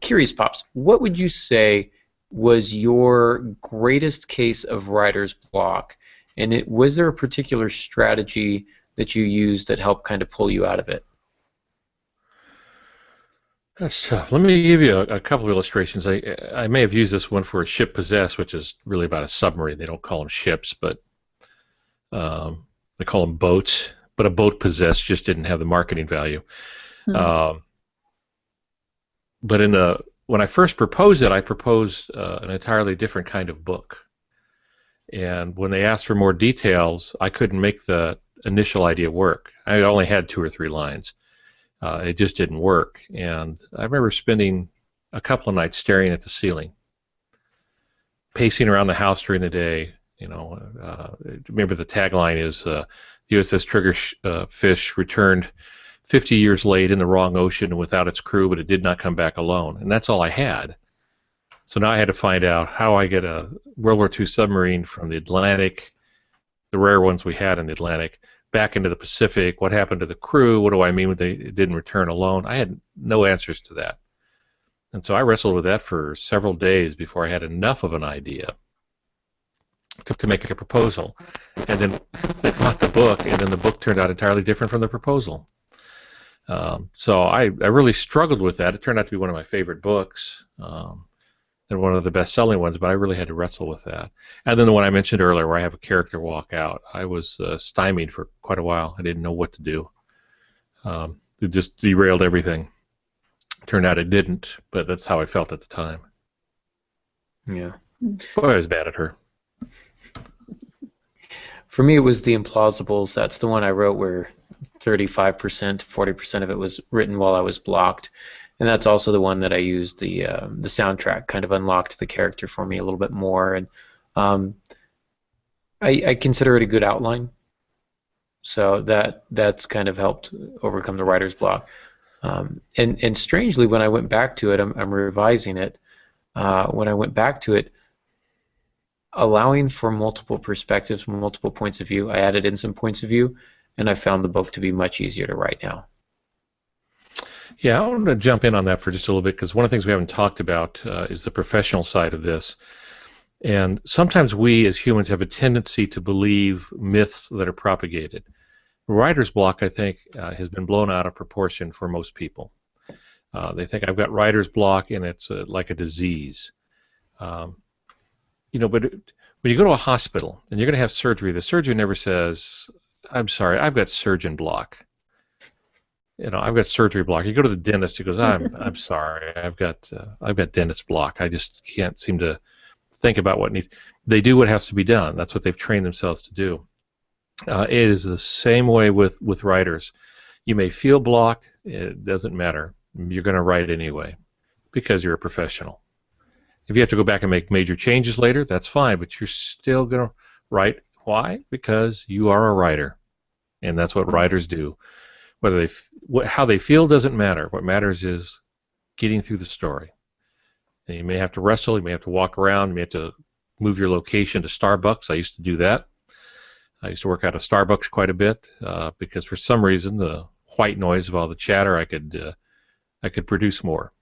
Curious, Pops, what would you say was your greatest case of writer's block, and was there a particular strategy that you used that helped kind of pull you out of it? That's tough. Let me give you a couple of illustrations. I may have used this one for a ship possessed, which is really about a submarine. They don't call them ships, but they call them boats. But a boat possessed just didn't have the marketing value. But when I first proposed it, I proposed an entirely different kind of book. And when they asked for more details, I couldn't make the initial idea work. I only had 2 or 3 lines. It just didn't work. And I remember spending a couple of nights staring at the ceiling, pacing around the house during the day. Remember the tagline is USS Triggerfish returned 50 years late in the wrong ocean without its crew, but it did not come back alone. And that's all I had. So now I had to find out how I get a World War II submarine from the Atlantic, the rare ones we had in the Atlantic, back into the Pacific. What happened to the crew? What do I mean when they didn't return alone? I had no answers to that. And so I wrestled with that for several days before I had enough of an idea to make a proposal. And then they bought the book, and then the book turned out entirely different from the proposal. So I really struggled with that. It turned out to be one of my favorite books. and one of the best-selling ones, but I really had to wrestle with that. And then the one I mentioned earlier, where I have a character walk out, I was stymied for quite a while. I didn't know what to do. It just derailed everything. Turned out it didn't, but that's how I felt at the time. Yeah. Boy, I was bad at her. For me, it was the implausibles. That's the one I wrote where 35%, 40% of it was written while I was blocked. And that's also the one that I used the soundtrack kind of unlocked the character for me a little bit more. And I consider it a good outline. So that's kind of helped overcome the writer's block. And strangely, when I went back to it, I'm revising it. When I went back to it, allowing for multiple perspectives, multiple points of view, I added in some points of view, and I found the book to be much easier to write now. Yeah, I want to jump in on that for just a little bit, because one of the things we haven't talked about is the professional side of this. And sometimes we as humans have a tendency to believe myths that are propagated. Writer's block, I think, has been blown out of proportion for most people. They think I've got writer's block and it's like a disease. But when you go to a hospital and you're going to have surgery, the surgeon never says, "I'm sorry, I've got surgeon block." I've got surgery block. You go to the dentist, he goes, "I'm sorry, I've got dentist block. I just can't seem to think about what needs." They do what has to be done. That's what they've trained themselves to do. It is the same way with writers. You may feel blocked. It doesn't matter. You're going to write anyway because you're a professional. If you have to go back and make major changes later, that's fine, but you're still going to write. Why? Because you are a writer, and that's what writers do. How they feel doesn't matter. What matters is getting through the story. And you may have to wrestle. You may have to walk around. You may have to move your location to Starbucks. I used to do that. I used to work out of Starbucks quite a bit because for some reason the white noise of all the chatter I could produce more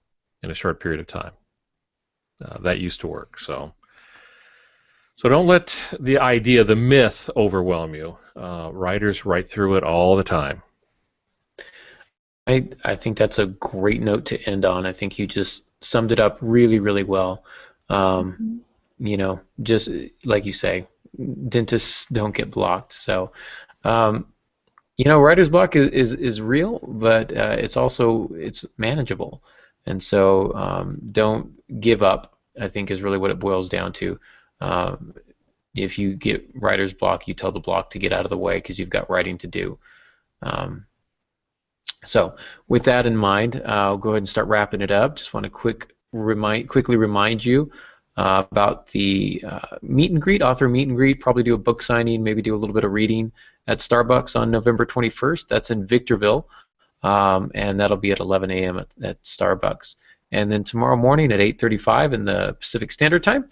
in a short period of time. That used to work. So don't let the myth overwhelm you. Writers write through it all the time. I think that's a great note to end on. I think you just summed it up really, really well. Just like you say, dentists don't get blocked. So, writer's block is real, but it's manageable. And so don't give up, I think, is really what it boils down to. If you get writer's block, you tell the block to get out of the way because you've got writing to do. So with that in mind, I'll go ahead and start wrapping it up. Just want to quickly remind you about the meet and greet, author meet and greet, probably do a book signing, maybe do a little bit of reading at Starbucks on November 21st. That's in Victorville, and that'll be at 11 a.m. at Starbucks. And then tomorrow morning at 8:35 in the Pacific Standard Time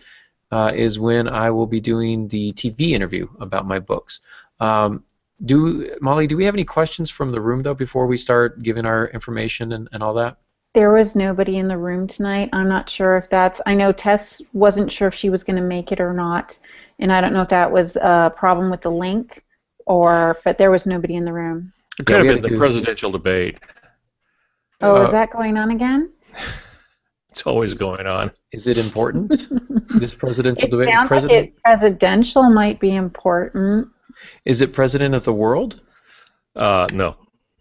is when I will be doing the TV interview about my books. Molly, do we have any questions from the room, though, before we start giving our information and all that? There was nobody in the room tonight. I'm not sure if I know Tess wasn't sure if she was going to make it or not, and I don't know if that was a problem with the link, but there was nobody in the room. It could have been the presidential debate. Oh, is that going on again? It's always going on. Is it important, this presidential debate? It sounds like presidential might be important. Is it president of the world? No.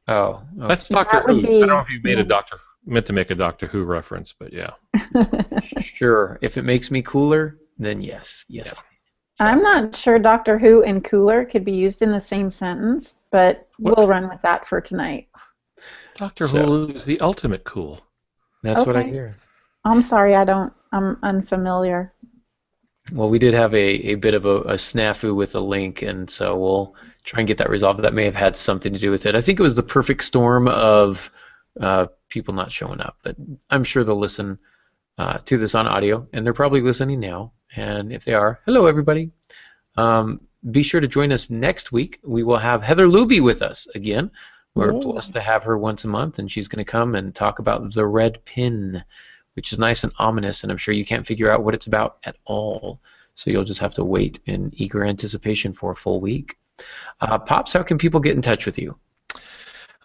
Oh. Okay. That's Doctor Who. I don't know if you meant to make a Doctor Who reference, but yeah. Sure. If it makes me cooler, then yes. Yeah. I'm not sure Doctor Who and cooler could be used in the same sentence, but we'll run with that for tonight. Doctor Who is the ultimate cool. That's what I hear. I'm sorry, I'm unfamiliar. Well, we did have a bit of a snafu with the link, and so we'll try and get that resolved. That may have had something to do with it. I think it was the perfect storm of people not showing up, but I'm sure they'll listen to this on audio, and they're probably listening now. And if they are, hello, everybody. Be sure to join us next week. We will have Heather Luby with us again. We're blessed to have her once a month, and she's going to come and talk about the red pin, which is nice and ominous, and I'm sure you can't figure out what it's about at all. So you'll just have to wait in eager anticipation for a full week. Pops, how can people get in touch with you?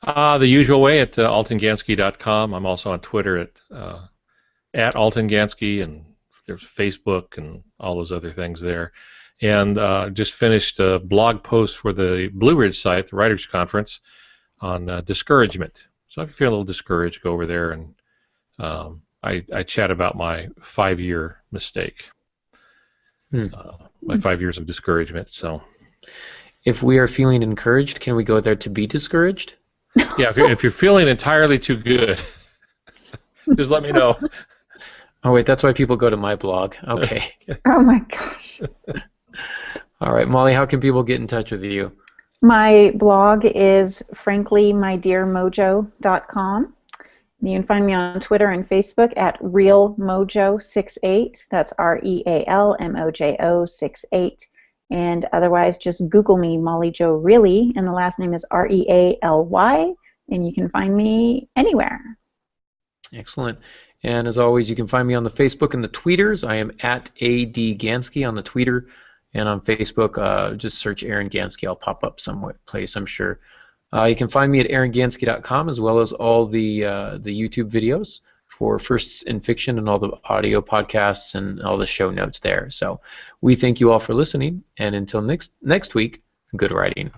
The usual way at altongansky.com. I'm also on Twitter at altongansky, and there's Facebook and all those other things there. And just finished a blog post for the Blue Ridge site, the Writers Conference, on discouragement. So if you feel a little discouraged, go over there, and I chat about my 5-year mistake, my 5 years of discouragement. So, if we are feeling encouraged, can we go there to be discouraged? Yeah, if you're feeling entirely too good, just let me know. Oh wait, that's why people go to my blog. Okay. Oh my gosh. All right, Molly, how can people get in touch with you? My blog is franklymojomojo.com. You can find me on Twitter and Facebook at realmojo68. That's REALMOJO68. And otherwise, just Google me, Molly Jo Really, and the last name is REALY, and you can find me anywhere. Excellent. And as always, you can find me on the Facebook and the tweeters. I am at ADGansky on the Twitter, and on Facebook, just search Aaron Gansky. I'll pop up some place, I'm sure. You can find me at aarongansky.com, as well as all the YouTube videos for Firsts in Fiction and all the audio podcasts and all the show notes there. So we thank you all for listening, and until next week, good writing.